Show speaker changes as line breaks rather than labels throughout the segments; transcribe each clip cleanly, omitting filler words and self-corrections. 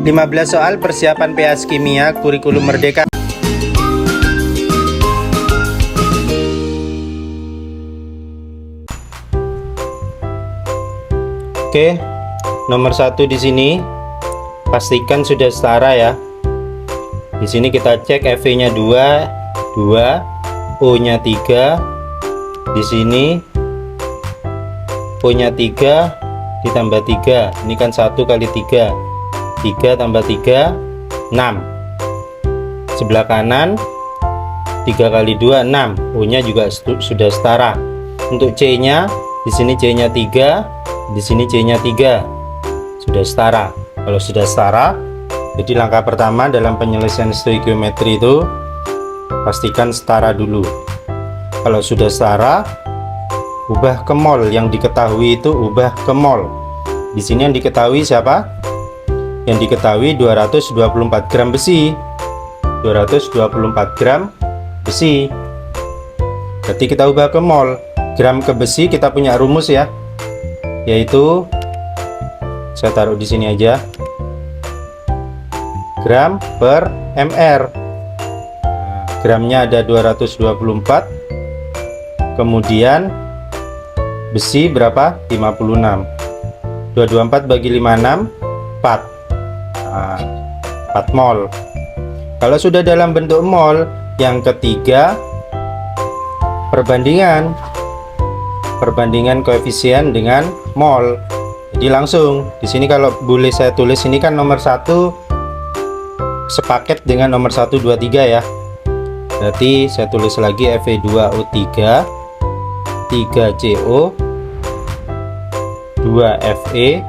15 soal persiapan PAS Kimia Kurikulum Merdeka. Oke, nomor 1 di sini pastikan sudah setara ya. Di sini kita cek FV-nya 2, O-nya 3. Di sini O-nya 3 ditambah 3. Ini kan 1 kali 3. 3 tambah 3 6. Sebelah kanan 3 kali 2 6. O-nya juga sudah setara. Untuk C-nya di sini C-nya 3, di sini C-nya 3. Sudah setara. Kalau sudah setara, jadi langkah pertama dalam penyelesaian stoikiometri itu pastikan setara dulu. Kalau sudah setara, ubah ke mol. Yang diketahui itu ubah ke mol. Di sini yang diketahui siapa? Yang diketahui 224 gram besi. 224 gram besi. Berarti kita ubah ke mol. Gram ke besi kita punya rumus ya. Yaitu saya taruh di sini aja. Gram per mr. Gramnya ada 224. Kemudian besi berapa? 56. 224 bagi 56 4. 4 mol. Kalau sudah dalam bentuk mol, yang ketiga perbandingan koefisien dengan mol. Jadi langsung di sini kalau boleh saya tulis, ini kan nomor 1 sepaket dengan nomor 1 2 3 ya. Berarti saya tulis lagi Fe2O3 3CO 2Fe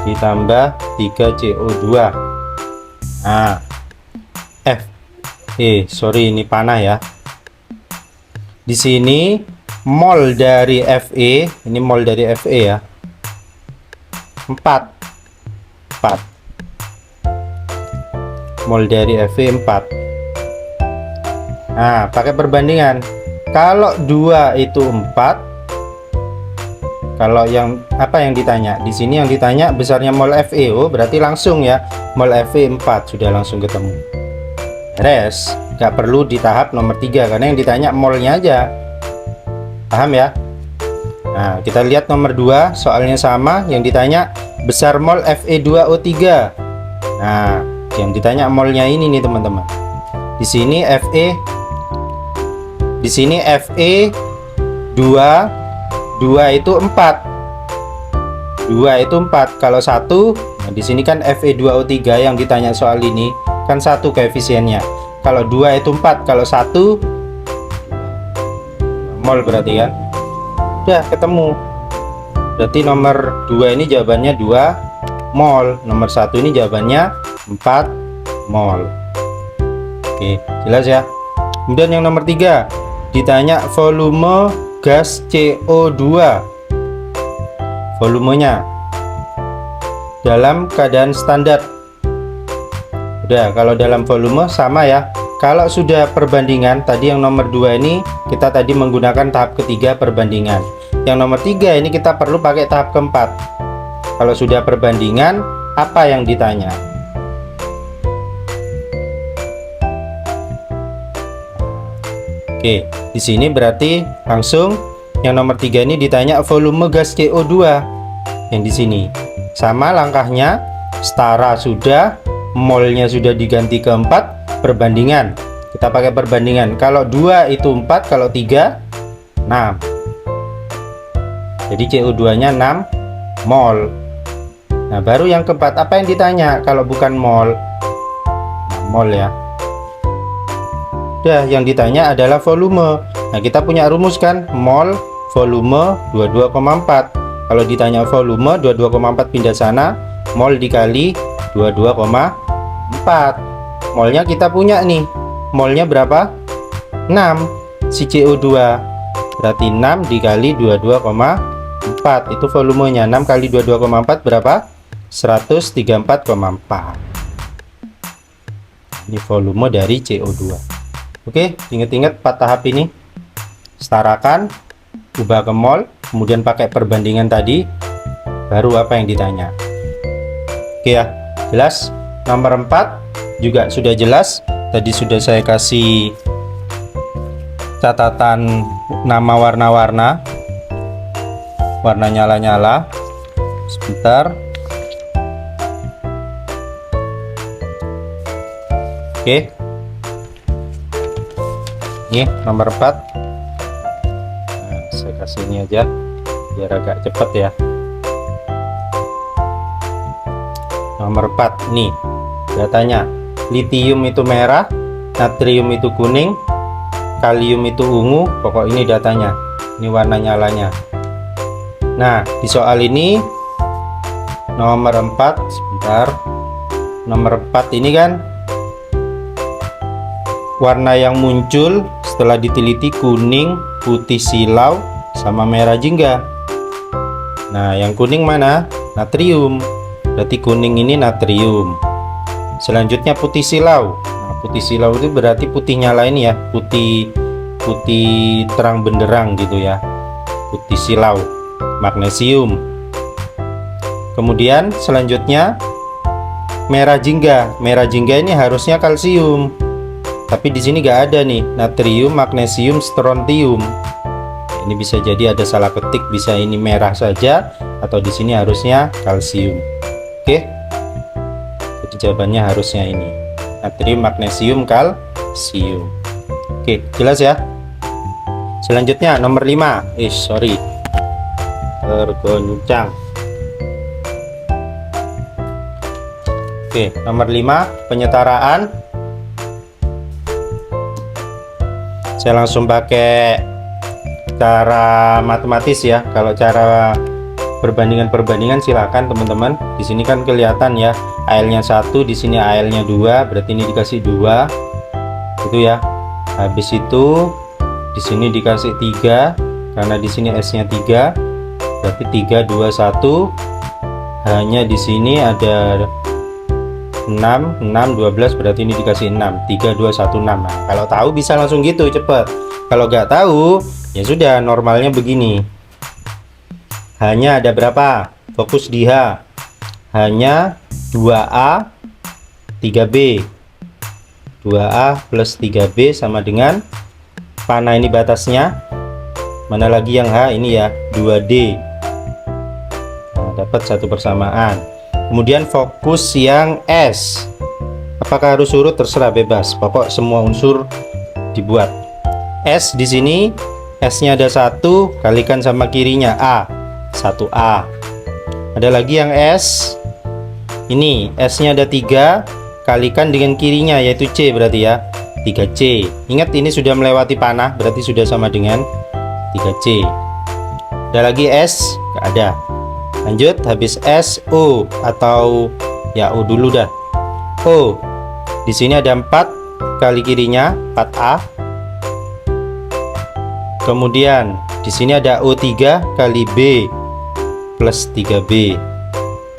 ditambah 3CO2. Nah, sorry ini panah ya. Di sini mol dari Fe, ini mol dari Fe ya. 4. Mol dari Fe 4. Nah, pakai perbandingan. Kalau 2 itu 4. Kalau yang apa yang ditanya? Di sini yang ditanya besarnya mol Fe. Oh, berarti langsung ya. Mol Fe 4 sudah langsung ketemu. Beres, nggak perlu di tahap nomor 3 karena yang ditanya molnya aja. Paham ya? Nah, kita lihat nomor 2, soalnya sama, yang ditanya besar mol Fe2O3. Nah, yang ditanya molnya ini nih teman-teman. Di sini Fe 2 itu 4. 2 itu 4. Kalau 1, nah di sini kan Fe2O3 yang ditanya soal ini kan 1 koefisiennya. Kalau 2 itu 4, kalau 1 mol berarti kan. Udah ketemu. Berarti nomor 2 ini jawabannya 2 mol. Nomor 1 ini jawabannya 4 mol. Oke, jelas ya. Kemudian yang nomor 3 ditanya volume gas CO2. Volumenya dalam keadaan standar. Udah, kalau dalam volume sama ya. Kalau sudah perbandingan, tadi yang nomor 2 ini kita tadi menggunakan tahap ketiga perbandingan. Yang nomor 3 ini kita perlu pakai tahap keempat. Kalau sudah perbandingan, apa yang ditanya? Oke, di sini berarti langsung yang nomor 3 ini ditanya volume gas CO2. Yang di sini sama langkahnya, setara sudah, molnya sudah diganti ke 4, perbandingan. Kita pakai perbandingan. Kalau 2 itu 4, kalau 3 6. Jadi CO2-nya 6 mol. Nah, baru yang keempat, apa yang ditanya kalau bukan mol? Nah, mol ya. Udah, yang ditanya adalah volume. Nah, kita punya rumus kan, mol volume 22,4. Kalau ditanya volume 22,4 pindah sana, mol dikali 22,4. Molnya kita punya nih. Molnya berapa? 6. Si CO2. Berarti 6 dikali 22,4. Itu volumenya. 6 kali 22,4 berapa? 134,4. Ini volume dari CO2. Oke, ingat-ingat 4 tahap ini. Setarakan, ubah ke mol, kemudian pakai perbandingan tadi, baru apa yang ditanya. Oke ya. Jelas? Nomor 4 juga sudah jelas. Tadi sudah saya kasih catatan nama warna-warna, warna nyala-nyala. Sebentar. Oke. Ini nomor 4. Nah, saya kasih ini aja biar agak cepat ya. Nomor 4 nih datanya. Litium itu merah, natrium itu kuning, kalium itu ungu. Pokok ini datanya. Ini warna nyalanya. Nah, di soal ini nomor 4, sebentar. Nomor 4 ini kan warna yang muncul setelah diteliti kuning, putih silau, sama merah jingga. Nah, yang kuning mana? Natrium. Berarti kuning ini natrium. Selanjutnya putih silau. Nah, putih silau itu berarti putihnya lain ya, putih terang benderang gitu ya. Putih silau, magnesium. Kemudian selanjutnya merah jingga. Merah jingga ini harusnya kalsium. Tapi di sini nggak ada nih, natrium, magnesium, strontium. Ini bisa jadi ada salah ketik, bisa ini merah saja atau di sini harusnya kalsium. Oke. Jadi jawabannya harusnya ini. Natrium, magnesium, kalsium. Oke, jelas ya? Selanjutnya nomor 5. Sorry. Tergoncang. Oke, nomor 5 penyetaraan. Saya langsung pakai cara matematis ya. Kalau cara perbandingan silakan teman-teman. Di sini kan kelihatan ya, AL-nya 1, di sini AL-nya 2, berarti ini dikasih 2. Itu ya. Habis itu di sini dikasih 3 karena di sini S-nya 3. Berarti 3 2 1. Hanya di sini ada 6, 12, berarti ini dikasih 6. 3, 2, 1, 6. Nah, kalau tahu bisa langsung gitu cepet. Kalau nggak tahu ya sudah, normalnya begini. Hanya ada berapa? Fokus di H. Hanya 2A 3B. 2A plus 3B sama dengan mana ini batasnya? Mana lagi yang H? Ini ya 2D. Nah, dapat satu persamaan. Kemudian fokus yang S. Apakah harus urut? Terserah, bebas. Pokok semua unsur dibuat. S di sini, S-nya ada 1, kalikan sama kirinya A. 1A. Ada lagi yang S. Ini S-nya ada 3, kalikan dengan kirinya yaitu C berarti ya. 3C. Ingat ini sudah melewati panah, berarti sudah sama dengan 3C. Ada lagi S? Gak ada. Lanjut, habis S, O atau ya O dulu dah. O. Di sini ada 4 kali kirinya 4A. Kemudian di sini ada O3 kali B plus 3B.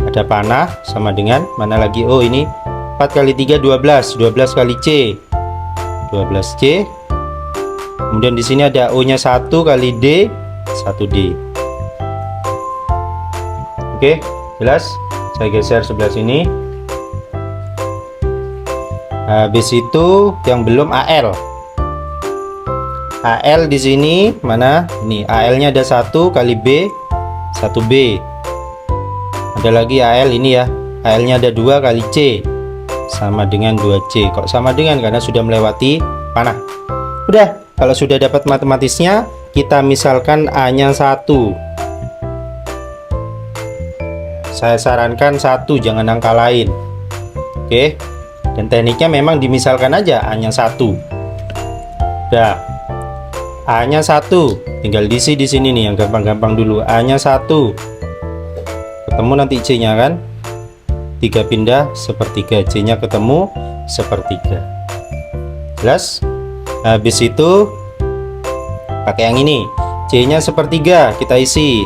Ada panah sama dengan mana lagi? Oh, ini 4 kali 3 12, 12 kali C 12C. Kemudian di sini ada O-nya 1 kali D 1D. Oke, jelas? Saya geser sebelah sini. Habis itu yang belum AL. AL di sini mana? Nih, AL-nya ada 1 kali B 1B. Ada lagi AL ini ya. AL-nya ada 2 kali C sama dengan 2C. Kok sama dengan? Karena sudah melewati panah. Udah, kalau sudah dapat matematisnya, kita misalkan A-nya 1. Saya sarankan 1, jangan angka lain. Oke. Dan tekniknya memang dimisalkan aja A-nya 1. Udah. A-nya 1, tinggal diisi di sini nih yang gampang-gampang dulu. A-nya 1. Ketemu nanti C-nya kan? 3 pindah sepertiga, C-nya ketemu sepertiga. Jelas? Habis itu pakai yang ini. C-nya sepertiga, kita isi.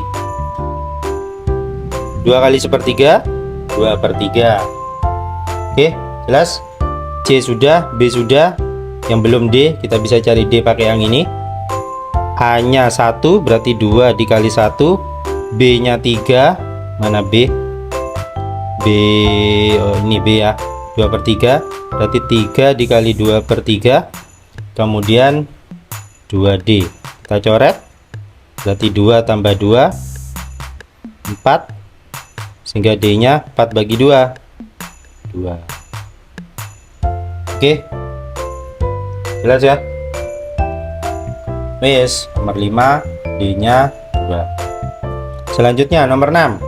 2 kali sepertiga 2/3. Oke, jelas? C sudah, B sudah. Yang belum D, kita bisa cari D pakai yang ini. A-nya 1 berarti 2 dikali 1. B-nya 3. Mana B? B, oh ini B ya, 2/3, berarti 3 dikali 2/3, kemudian 2D kita coret, berarti 2 tambah 2 4, sehingga D nya 4 bagi 2 2. Oke, jelas ya. Wes, nomor 5 D nya 2. Selanjutnya nomor 6.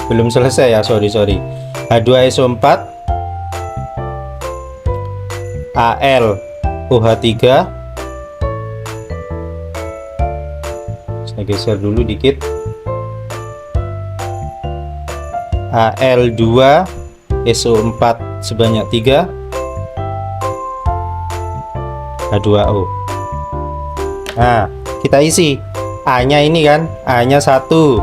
Belum selesai ya, sorry. H2SO4 AlOH3. Saya geser dulu dikit. Al2SO4 sebanyak 3, H2O. Nah, kita isi A nya ini kan, A nya 1,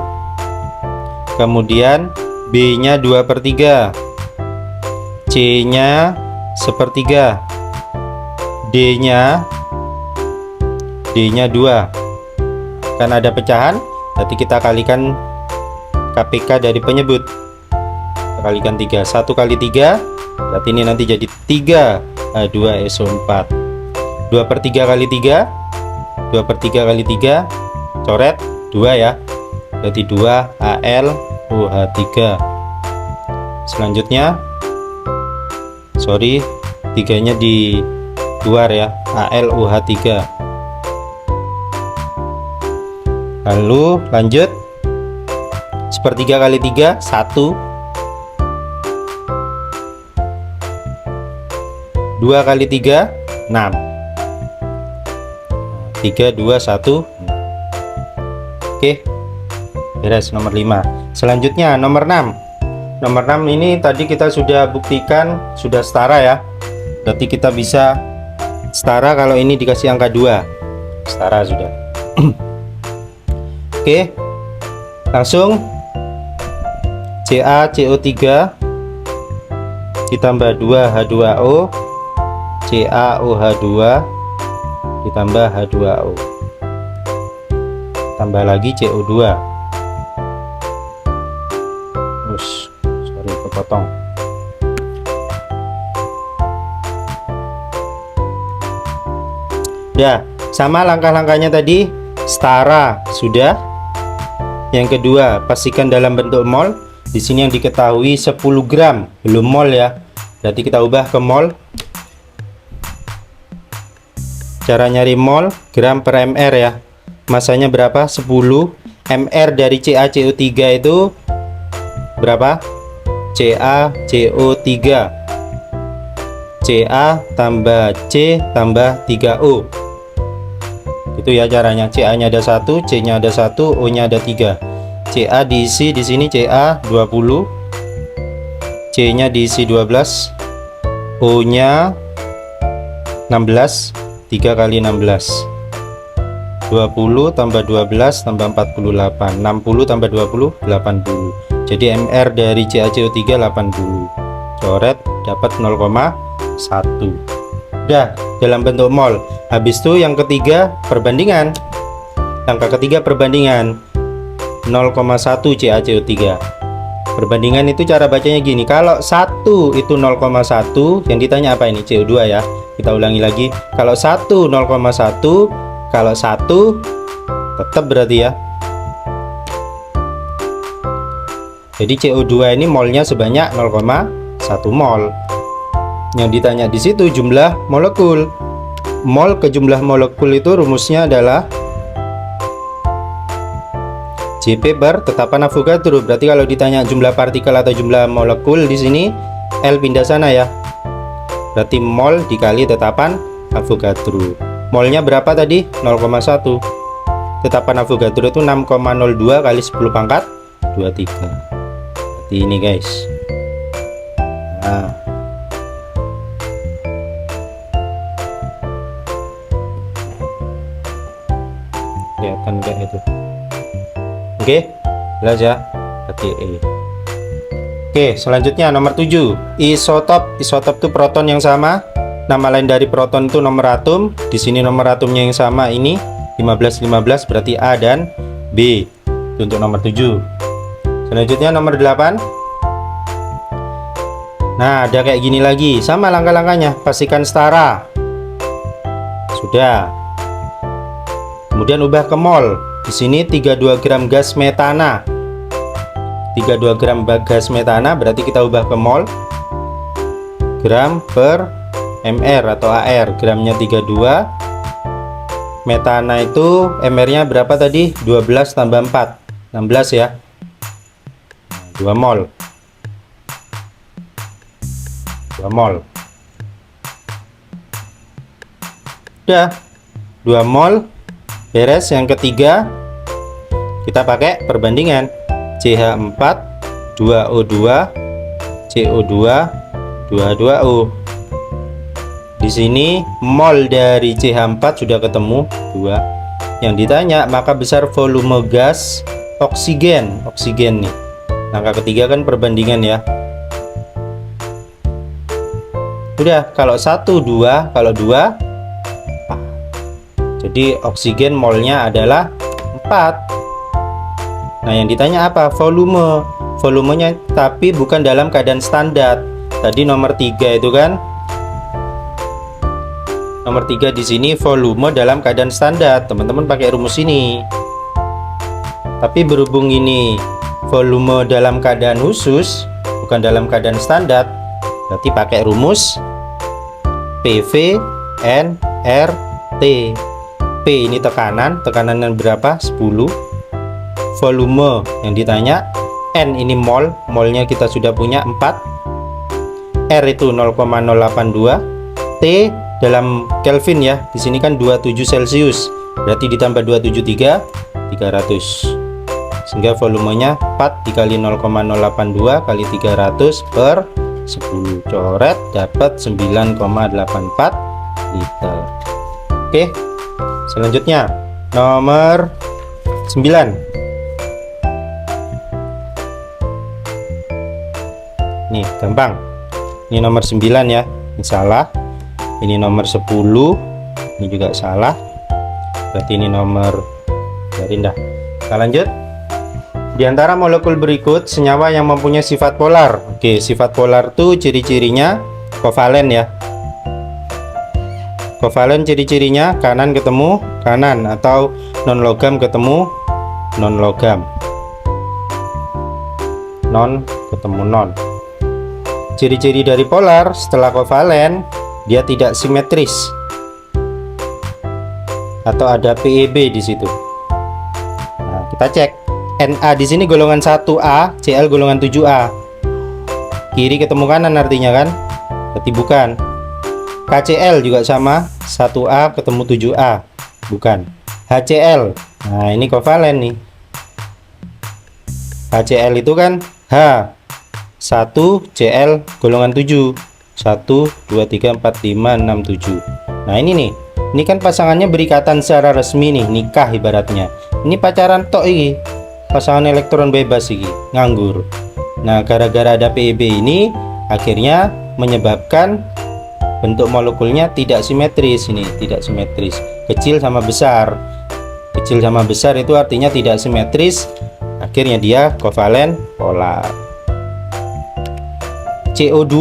kemudian B nya 2/3, C nya 1/3, D nya 2. Kan ada pecahan, berarti kita kalikan KPK dari penyebut, kita kalikan 3, 1 kali 3 berarti ini nanti jadi 3 H2SO4. 2/3 kali 3, 2/3 kali 3 coret 2 ya, berarti 2 AlOH3. Selanjutnya, sorry, 3 nya di luar ya, AlOH3. Lalu lanjut, 1/3 kali 3 1, 2 kali 3 6, 3 2 1. Oke, beres nomor 5. Selanjutnya nomor 6. Nomor 6 ini tadi kita sudah buktikan sudah setara ya, berarti kita bisa setara kalau ini dikasih angka 2, setara sudah. Oke, langsung CaCO3 ditambah 2 H2O, CaOH2 ditambah H2O, tambah lagi CO2. Sorry kepotong. Ya, sama langkah-langkahnya tadi, setara sudah. Yang kedua, pastikan dalam bentuk mol. Di sini yang diketahui 10 gram, belum mol ya. Berarti kita ubah ke mol. Cara nyari mol, gram per mr ya. Masanya berapa? 10. Mr dari CaCO3 itu berapa? CaCO3. Ca tambah C tambah 3O. Itu ya caranya. Ca nya ada 1, C nya ada 1, O nya ada 3. Ca diisi di sini Ca 20, C nya diisi 12, O nya 16, 3 kali 16, 20 tambah 12 tambah 48, 60 tambah 20 80. Jadi Mr dari CaCO3 80. Coret dapat 0,1. Udah dalam bentuk mol. Habis itu yang ketiga perbandingan. Langkah ketiga perbandingan 0,1 CaCO3. Perbandingan itu cara bacanya gini. Kalau 1 itu 0,1, yang ditanya apa ini? CO2 ya. Kita ulangi lagi. Kalau 1 0,1, kalau 1 tetap berarti ya. Jadi CO2 ini molnya sebanyak 0,1 mol. Yang ditanya di situ jumlah molekul. Mol ke jumlah molekul itu rumusnya adalah Jp per tetapan Avogadro. Berarti kalau ditanya jumlah partikel atau jumlah molekul di sini L pindah sana ya. Berarti mol dikali tetapan Avogadro. Molnya berapa tadi? 0,1. Tetapan Avogadro itu 6,02 kali 10 pangkat 23. Berarti ini guys. Nah, kelihatan kayak itu. Oke, jelas ya. Berarti E. Oke, selanjutnya nomor 7. Isotop. Isotop itu proton yang sama. Nama lain dari proton itu nomor atom. Di sini nomor atomnya yang sama ini 15 berarti A dan B. Itu untuk nomor 7. Selanjutnya nomor 8. Nah, ada kayak gini lagi. Sama langkah-langkahnya, pastikan setara. Sudah. Kemudian ubah ke mol. Di sini 32 gram gas metana. 32 gram gas metana berarti kita ubah ke mol. Gram per mr atau AR. Gramnya 32. Metana itu mr-nya berapa tadi? 12 tambah 4. 16 ya. 2 mol. 2 mol. Udah. 2 mol. Beres. Yang ketiga kita pakai perbandingan CH4 2O2 CO2 2H2O. Di sini mol dari CH4 sudah ketemu 2. Yang ditanya maka besar volume gas oksigen. Oksigen nih. Langkah ketiga kan perbandingan ya. Udah, kalau 1 2, kalau 2 jadi oksigen molnya adalah 4. Nah, yang ditanya apa? Volume. Volumenya tapi bukan dalam keadaan standar. Tadi nomor 3 itu kan. Nomor 3 di sini volume dalam keadaan standar. Teman-teman pakai rumus ini. Tapi berhubung ini volume dalam keadaan khusus, bukan dalam keadaan standar, berarti pakai rumus PV nRT. P ini tekanannya berapa? 10. Volume yang ditanya, N ini mol, molnya kita sudah punya 4. R itu 0,082. T dalam Kelvin ya. Di sini kan 27 Celcius. Berarti ditambah 273 300. Sehingga volumenya 4 dikali 0,082 kali 300 per 10 coret dapat 9,84 liter. Oke, selanjutnya nomor 9. Nih gampang, ini nomor 9 ya, ini salah. Ini nomor 10, ini juga salah. Berarti ini nomor, biarin dah. Kita lanjut. Di antara molekul berikut senyawa yang mempunyai sifat polar. Oke, sifat polar itu ciri-cirinya kovalen ya. Kovalen ciri-cirinya kanan ketemu kanan atau non logam ketemu non logam. Non ketemu non. Ciri-ciri dari polar setelah kovalen, dia tidak simetris. Atau ada PEB di situ. Nah, kita cek. Na di sini golongan 1A, Cl golongan 7A. Kiri ketemu kanan artinya kan? Berarti bukan. KCl juga sama, 1A ketemu 7A. Bukan. HCl. Nah, ini kovalen nih. HCl itu kan H 1 Cl golongan 7. 1 2 3 4 5 6 7. Nah, ini nih. Ini kan pasangannya berikatan secara resmi nih, nikah ibaratnya. Ini pacaran tok ini. Pasangan elektron bebas ini, nganggur. Nah, gara-gara ada PEB ini akhirnya menyebabkan bentuk molekulnya tidak simetris. Ini tidak simetris, kecil sama besar. Kecil sama besar itu artinya tidak simetris. Akhirnya dia kovalen polar. CO2.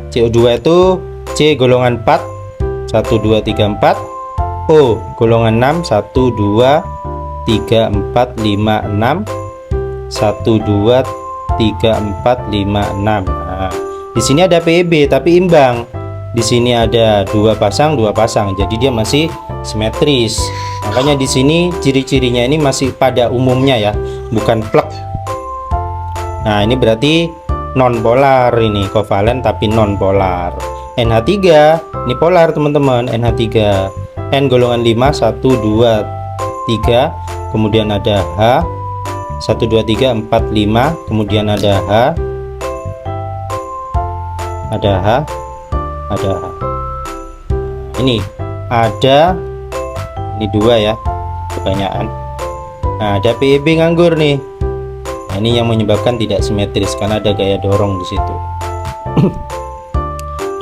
CO2 itu C golongan 4 1 2 3 4. O golongan 6 1 2 3 4 5 6. 1 2 3 4 5 6. Nah, di sini ada PEB tapi imbang. Di sini ada dua pasang, jadi dia masih simetris. Makanya di sini ciri-cirinya ini masih pada umumnya ya, bukan plek. Nah, ini berarti non polar, ini kovalen tapi non polar. NH3 ini polar teman-teman, NH3. N golongan 5 1 2 3, kemudian ada H 1 2 3 4 5, kemudian ada H, ada H, ada H. Ini ada, ini 2 ya, kebanyakan. Nah, ada PEB nganggur nih. Nah, ini yang menyebabkan tidak simetris karena ada gaya dorong di situ.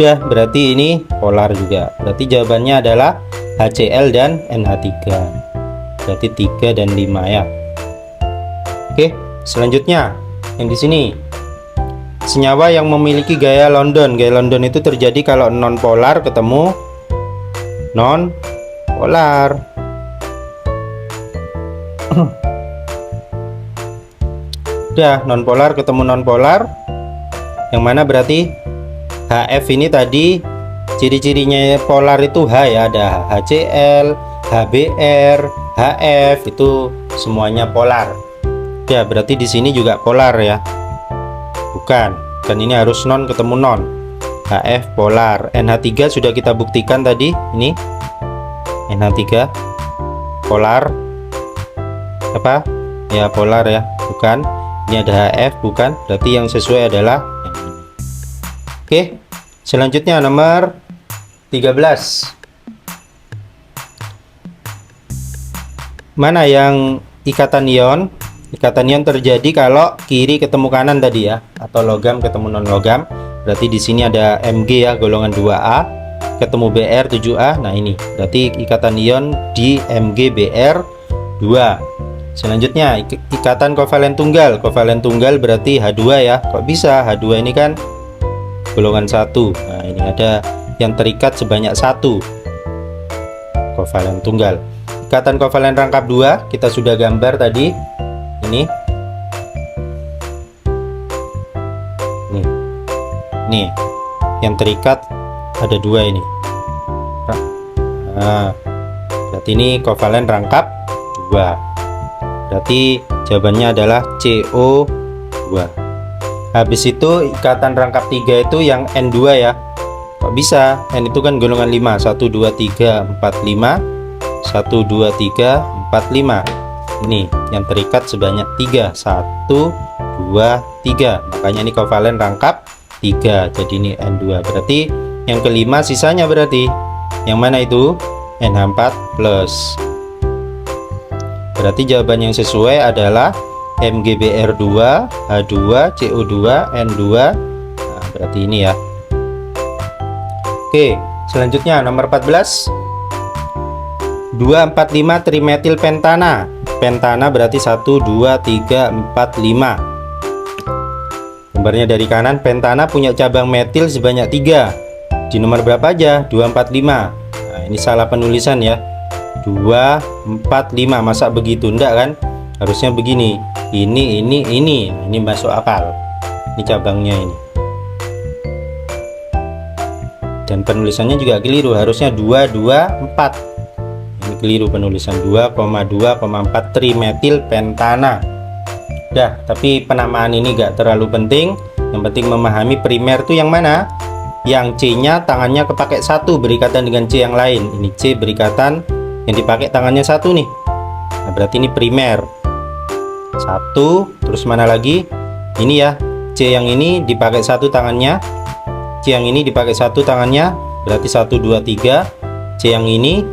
Ya, berarti ini polar juga. Berarti jawabannya adalah HCl dan NH3. Berarti 3 dan 5 ya. Oke, selanjutnya yang di sini senyawa yang memiliki gaya London. Gaya London itu terjadi kalau non-polar ketemu non-polar. Udah, non-polar ketemu non-polar. Yang mana berarti HF ini tadi ciri-cirinya polar itu H ya, ada HCl, HBr, HF, itu semuanya polar. Ya, berarti di sini juga polar ya. Bukan, dan ini harus non ketemu non. HF polar. NH3 sudah kita buktikan tadi, ini NH3 polar. Apa? Ya, polar ya. Bukan. Ini ada HF, bukan. Berarti yang sesuai adalah yang ini. Oke. Selanjutnya nomor 13. Mana yang ikatan ion? Ikatan ion terjadi kalau kiri ketemu kanan tadi ya, atau logam ketemu non logam. Berarti di sini ada Mg ya, golongan 2A, ketemu Br 7A. Nah, ini berarti ikatan ion di Mg Br 2. Selanjutnya ikatan kovalen tunggal. Kovalen tunggal berarti H2 ya. Kok bisa? H2 ini kan golongan 1. Nah, ini ada yang terikat sebanyak 1 kovalen tunggal. Ikatan kovalen rangkap 2 kita sudah gambar tadi. Ini nih yang terikat ada 2 ini. Nah, berarti ini kovalen rangkap 2. Berarti jawabannya adalah CO2. Habis itu ikatan rangkap 3 itu yang N2 ya. Kok bisa? N itu kan golongan 5. 1 2 3 4 5. 1 2 3 4 5. Ini yang terikat sebanyak 3. 1 2 3. Makanya ini kovalen rangkap 3. Jadi ini N2. Berarti yang kelima sisanya berarti yang mana itu? NH4 plus. Berarti jawaban yang sesuai adalah MgBr2, H2, CO2, N2. Nah, berarti ini ya. Oke, selanjutnya nomor 14. 2,4,5 trimetil pentana. Pentana berarti 1 2 3 4 5. Gambarnya dari kanan, pentana punya cabang metil sebanyak 3. Di nomor berapa aja? 245. Nah, ini salah penulisan ya. 245, masa begitu? Enggak kan? Harusnya begini. Ini masuk akal. Ini cabangnya ini. Dan penulisannya juga keliru, harusnya 224. Ini keliru penulisan, 2,2,4 trimetil pentana. Dah, tapi penamaan ini gak terlalu penting. Yang penting memahami primer itu yang mana? Yang C-nya tangannya kepake 1 berikatan dengan C yang lain. Ini C berikatan yang dipakai tangannya 1 nih. Nah, berarti ini primer. 1, terus mana lagi? Ini ya, C yang ini dipakai 1 tangannya. C yang ini dipakai 1 tangannya, berarti 1 2 3. C yang ini,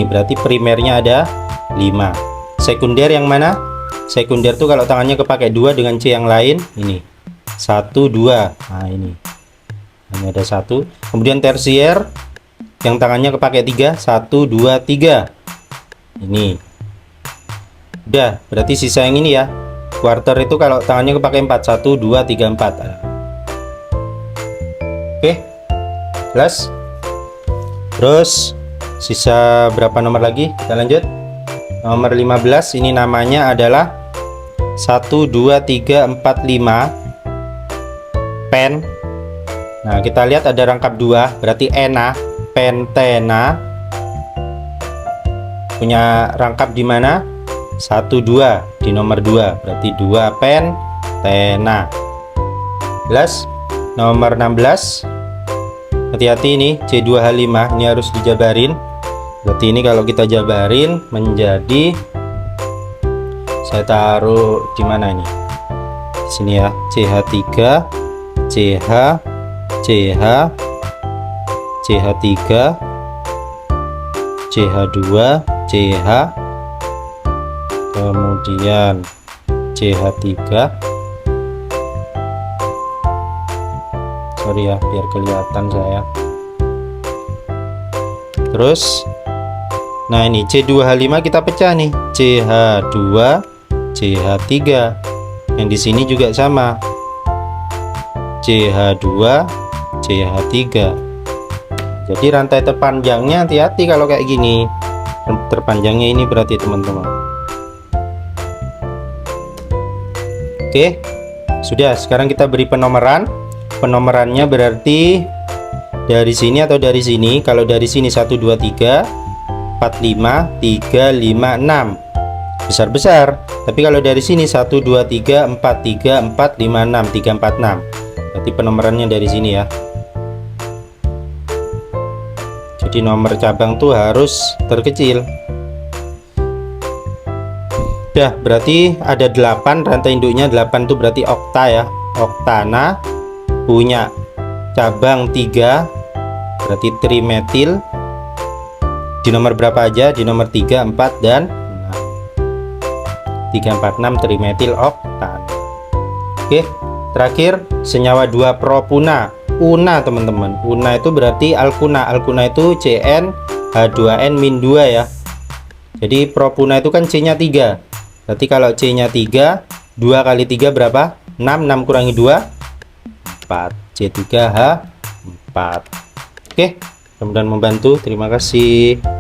berarti primernya ada 5. Sekunder yang mana? Sekunder tuh kalau tangannya kepake 2 dengan C yang lain, ini 1 2. Nah, ini ada 1. Kemudian tersier yang tangannya kepake 3, 1 2 3. Ini udah, berarti sisa yang ini ya. Quarter itu kalau tangannya kepake 4, 1 2 3 4. Oke, plus. Terus sisa berapa nomor lagi? Kita lanjut. Nomor 15 ini namanya adalah 1 2 3 4 5 pen. Nah, kita lihat ada rangkap 2, berarti ena, pentena. Punya rangkap di mana? 1 2 di nomor 2, berarti 2 pentena. Plus nomor 16. Hati-hati ini C2H5, ini harus dijabarin. Berarti ini kalau kita jabarin menjadi, saya taruh di mana ini? Di sini ya, CH3, CH, CH, CH3, CH2, CH, kemudian CH3. Sorry ya, biar kelihatan saya. Terus nah, ini C2H5 kita pecah nih, CH2, CH3. Yang di sini juga sama, CH2, CH3. Jadi rantai terpanjangnya hati-hati kalau kayak gini. Terpanjangnya ini berarti teman-teman. Oke, sudah. Sekarang kita beri penomoran. Penomorannya berarti dari sini atau dari sini. Kalau dari sini 1 2 3 4 5 3 5 6 besar-besar. Tapi kalau dari sini 1 2 3 4 3 4 5 6 3 4 6. Berarti penomorannya dari sini ya. Jadi nomor cabang tuh harus terkecil. Udah, berarti ada 8 rantai induknya. 8 tuh berarti okta ya. Oktana punya cabang 3, berarti trimetil. Di nomor berapa aja? Di nomor 3, 4 dan 6. 3 4 6 trimetil oktan. Oke, terakhir senyawa 2 propuna. Una teman-teman. Una itu berarti alkuna. Alkuna itu Cn H2n-2 ya. Jadi propuna itu kan C-nya 3. Berarti kalau C-nya 3, 2 kali 3 berapa? 6. 6 kurangi 2 4. C3H4. Oke, mudah-mudahan membantu. Terima kasih.